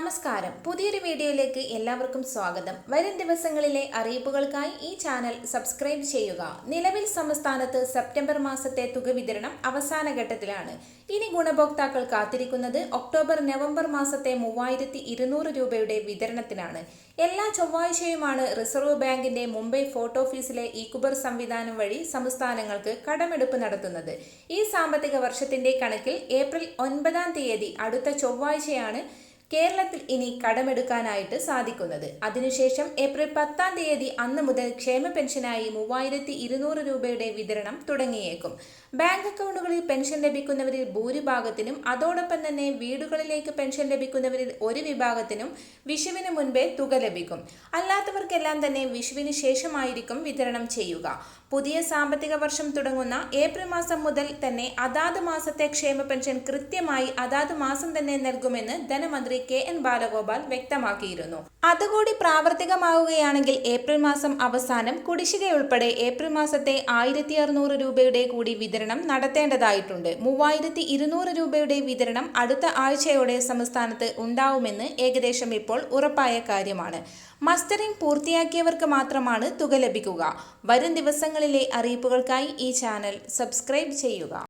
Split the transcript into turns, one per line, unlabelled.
നമസ്കാരം. പുതിയൊരു വീഡിയോയിലേക്ക് എല്ലാവർക്കും സ്വാഗതം. വരും ദിവസങ്ങളിലെ അറിയിപ്പുകൾക്കായി ഈ ചാനൽ സബ്സ്ക്രൈബ് ചെയ്യുക. നിലവിൽ സംസ്ഥാനത്ത് സെപ്റ്റംബർ മാസത്തെ തുക വിതരണം അവസാന ഘട്ടത്തിലാണ്. ഇനി ഗുണഭോക്താക്കൾ കാത്തിരിക്കുന്നത് ഒക്ടോബർ നവംബർ മാസത്തെ 3200 രൂപയുടെ വിതരണത്തിനാണ്. എല്ലാ ചൊവ്വാഴ്ചയുമാണ് റിസർവ് ബാങ്കിന്റെ മുംബൈ ഫോർട്ട് ഓഫീസിലെ ഇക്കുബർ സംവിധാനം വഴി സംസ്ഥാനങ്ങൾക്ക് കടമെടുപ്പ് നടത്തുന്നത്. ഈ സാമ്പത്തിക വർഷത്തിന്റെ കണക്കിൽ ഏപ്രിൽ 9-ാം തീയതി അടുത്ത ചൊവ്വാഴ്ചയാണ് കേരളത്തിൽ ഇനി കടമെടുക്കാനായിട്ട് സാധിക്കുന്നത്. അതിനുശേഷം ഏപ്രിൽ 10-ാം തീയതി അന്ന് മുതൽ ക്ഷേമ പെൻഷനായി 3200 രൂപയുടെ വിതരണം തുടങ്ങിയേക്കും. ബാങ്ക് അക്കൗണ്ടുകളിൽ പെൻഷൻ ലഭിക്കുന്നവരിൽ ഭൂരിഭാഗത്തിനും അതോടൊപ്പം തന്നെ വീടുകളിലേക്ക് പെൻഷൻ ലഭിക്കുന്നവരിൽ ഒരു വിഭാഗത്തിനും വിഷുവിന് മുൻപേ തുക ലഭിക്കും. അല്ലാത്തവർക്കെല്ലാം തന്നെ വിഷുവിന് ശേഷമായിരിക്കും വിതരണം ചെയ്യുക. പുതിയ സാമ്പത്തിക വർഷം തുടങ്ങുന്ന ഏപ്രിൽ മാസം മുതൽ തന്നെ അതാത് മാസത്തെ ക്ഷേമ പെൻഷൻ കൃത്യമായി അതാത് മാസം തന്നെ നൽകുമെന്ന് ധനമന്ത്രി KN ബാലഗോപാൽ വ്യക്തമാക്കിയിരുന്നു. അതുകൂടി പ്രാവർത്തികമാവുകയാണെങ്കിൽ ഏപ്രിൽ മാസം അവസാനം കുടിശ്ശികയുൾപ്പെടെ ഏപ്രിൽ മാസത്തെ 1600 രൂപയുടെ കൂടി വിതരണം നടത്തേണ്ടതായിട്ടുണ്ട്. 3200 രൂപയുടെ വിതരണം അടുത്ത ആഴ്ചയോടെ സംസ്ഥാനത്ത് ഉണ്ടാവുമെന്ന് ഏകദേശം ഇപ്പോൾ ഉറപ്പായ കാര്യമാണ്. മസ്റ്ററിംഗ് പൂർത്തിയാക്കിയവർക്ക് മാത്രമാണ് തുക ലഭിക്കുക. വരും ദിവസങ്ങളിലെ അറിയിപ്പുകൾക്കായി ഈ ചാനൽ സബ്സ്ക്രൈബ് ചെയ്യുക.